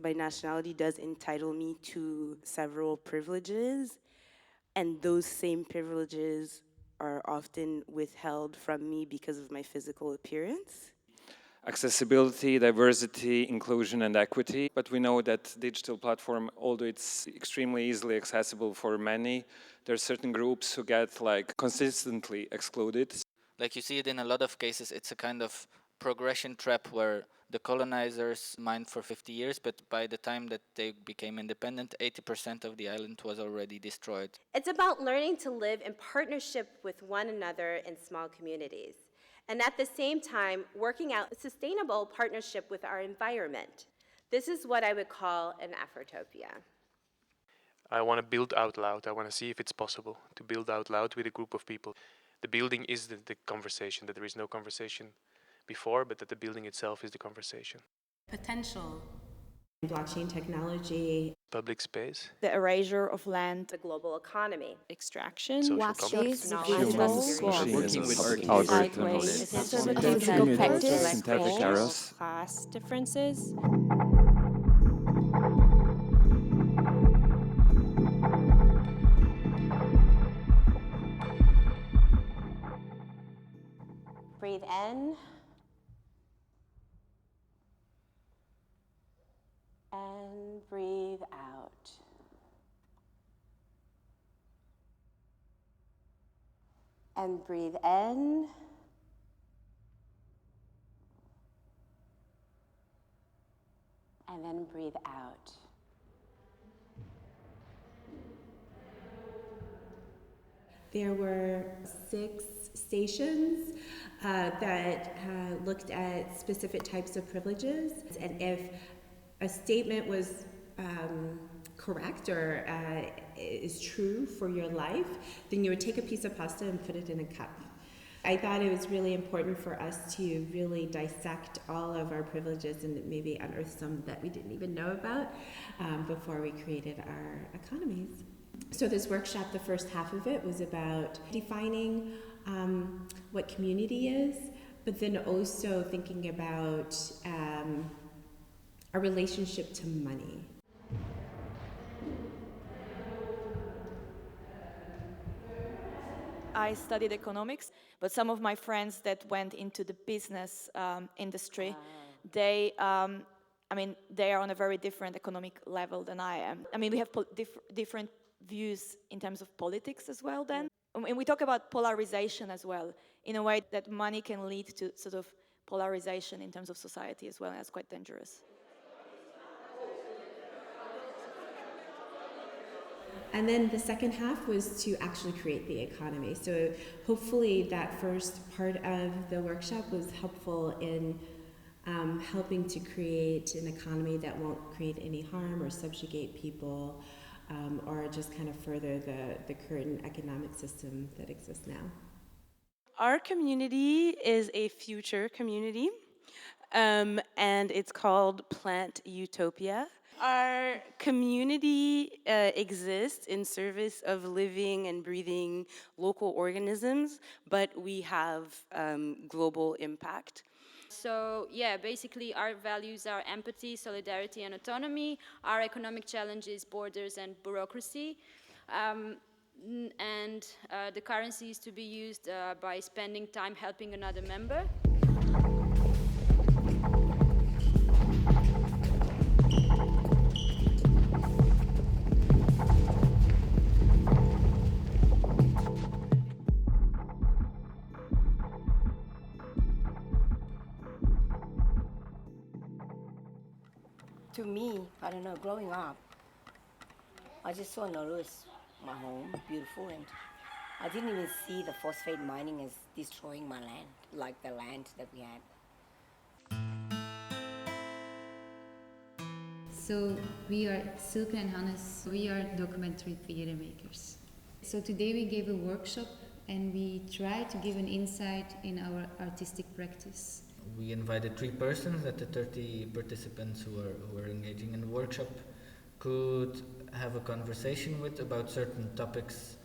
My nationality does entitle me to several privileges, and those same privileges are often withheld from me because of my physical appearance. Accessibility, diversity, inclusion, and equity. But we know that digital platform, although it's extremely easily accessible for many, there are certain groups who get consistently excluded. Like you see it in a lot of cases, it's a kind of progression trap where the colonizers mined for 50 years, but by the time that they became independent, 80% of the island was already destroyed. It's about learning to live in partnership with one another in small communities, and at the same time, working out a sustainable partnership with our environment. This is what I would call an Afrotopia. I want to build out loud. I want to see if it's possible to build out loud with a group of people. The building is the conversation, that there is no conversation before, but that the building itself is the conversation. Potential. Blockchain technology. Public space. The erasure of land. The global economy. Extraction. Social commerce. Working with algorithms. Conservative practice. Synthetic errors. Class differences. Breathe in. And breathe out. And breathe in. And then breathe out. There were 6 stations that looked at specific types of privileges, and if a statement was correct or is true for your life, then you would take a piece of pasta and put it in a cup. I thought it was really important for us to really dissect all of our privileges and maybe unearth some that we didn't even know about before we created our economies. So this workshop, the first half of it was about defining what community is, but then also thinking about our relationship to money. I studied economics, but some of my friends that went into the business industry, they are on a very different economic level than I am. I mean, we have different views in terms of politics as well then. And we talk about polarization as well, in a way that money can lead to sort of polarization in terms of society as well, and that's quite dangerous. And then the second half was to actually create the economy. So hopefully that first part of the workshop was helpful in helping to create an economy that won't create any harm or subjugate people, or just kind of further the current economic system that exists now. Our community is a future community, and it's called Plant Utopia. Our community exists in service of living and breathing local organisms, but we have global impact. So yeah, basically our values are empathy, solidarity, and autonomy. Our economic challenge is borders and bureaucracy. And the currency is to be used by spending time helping another member. To me, I don't know, growing up, I just saw Nauruz, my home, beautiful, and I didn't even see the phosphate mining as destroying my land, like the land that we had. So we are Silke and Hannes, we are documentary theater makers. So today we gave a workshop and we tried to give an insight in our artistic practice. We invited 3 persons that the 30 participants who were engaging in the workshop could have a conversation with about certain topics,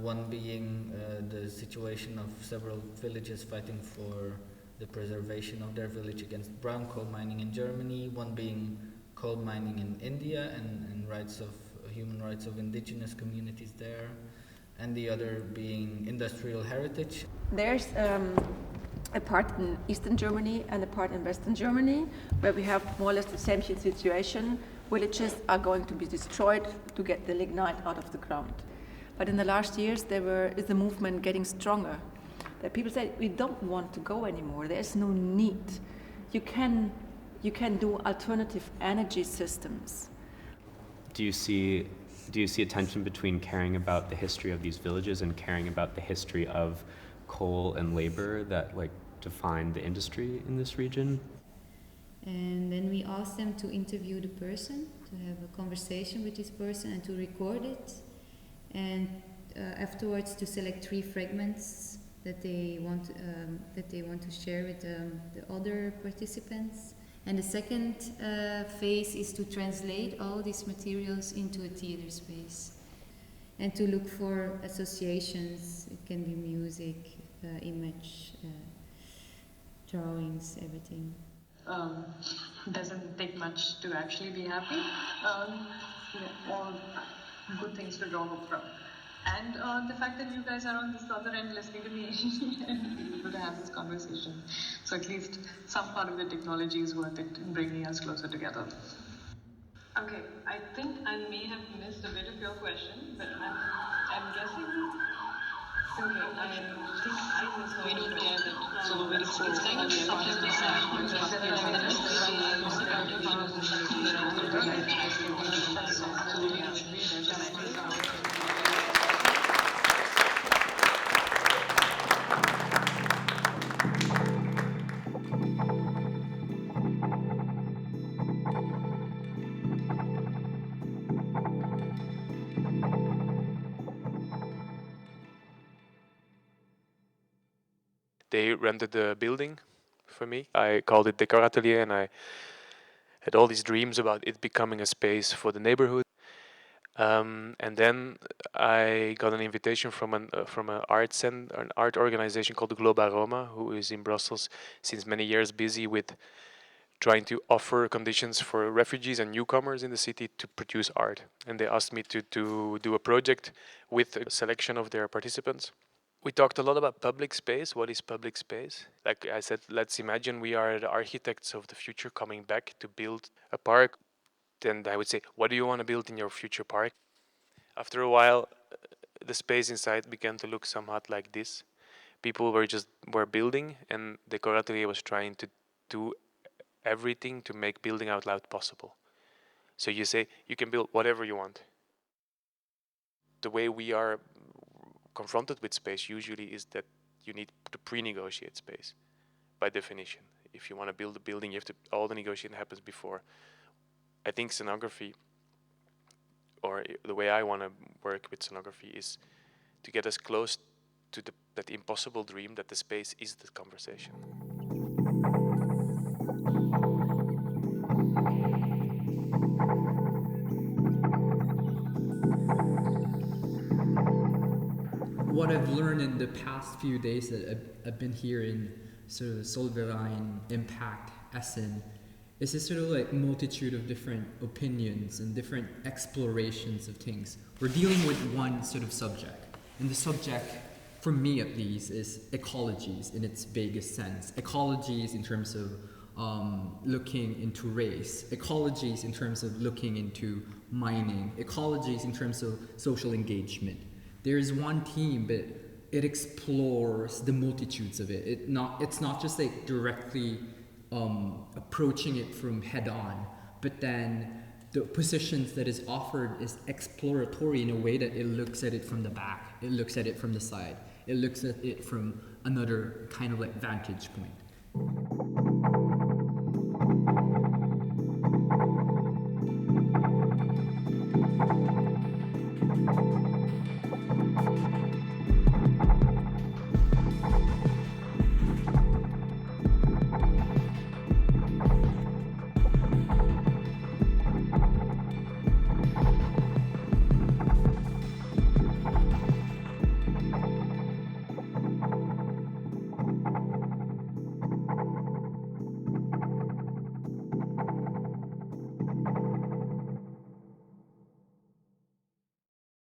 one being the situation of several villages fighting for the preservation of their village against brown coal mining in Germany, one being coal mining in India and human rights of indigenous communities there, and the other being industrial heritage. There's a part in Eastern Germany and a part in Western Germany where we have more or less the same situation. Villages are going to be destroyed to get the lignite out of the ground. But in the last years, is the movement getting stronger. That people say, we don't want to go anymore. There is no need. You can do alternative energy systems. Do you see a tension between caring about the history of these villages and caring about the history of coal and labor that define the industry in this region? And then we asked them to interview the person, to have a conversation with this person and to record it. And afterwards to select 3 fragments that they want to share with the other participants. And the second phase is to translate all these materials into a theater space and to look for associations. It can be music, image, drawings, everything. Doesn't take much to actually be happy. All good things to draw from. And the fact that you guys are on this other end listening to me and being able to have this conversation. So at least some part of the technology is worth it in bringing us closer together. Okay, I think I may have missed a bit of your question, but I'm guessing. Okay, I think I missed. We don't care that. So it's kind of They rented the building for me. I called it Decor Atelier, and I had all these dreams about it becoming a space for the neighborhood. And then I got an invitation from an art organization called the Global Roma, who is in Brussels since many years, busy with trying to offer conditions for refugees and newcomers in the city to produce art. And they asked me to do a project with a selection of their participants. We talked a lot about public space. What is public space? Like I said, let's imagine we are the architects of the future coming back to build a park. Then I would say, what do you want to build in your future park? After a while, the space inside began to look somewhat like this. People were building, and the Decor Atelier was trying to do everything to make building out loud possible. So you say, you can build whatever you want. The way we are confronted with space usually is that you need to pre-negotiate space, by definition. If you want to build a building, you have to, all the negotiation happens before. I think scenography, or the way I want to work with scenography, is to get us close to that impossible dream that the space is the conversation. What I've learned in the past few days that I've been here in sort of Solverein, Impact, Essen, is this sort of like multitude of different opinions and different explorations of things. We're dealing with one sort of subject, and the subject, for me at least, is ecologies in its vaguest sense. Ecologies in terms of looking into race, ecologies in terms of looking into mining, ecologies in terms of social engagement. There is one theme, but it explores the multitudes of it. It's not just like directly approaching it from head on, but then the positions that is offered is exploratory in a way that it looks at it from the back, it looks at it from the side, it looks at it from another kind of like vantage point.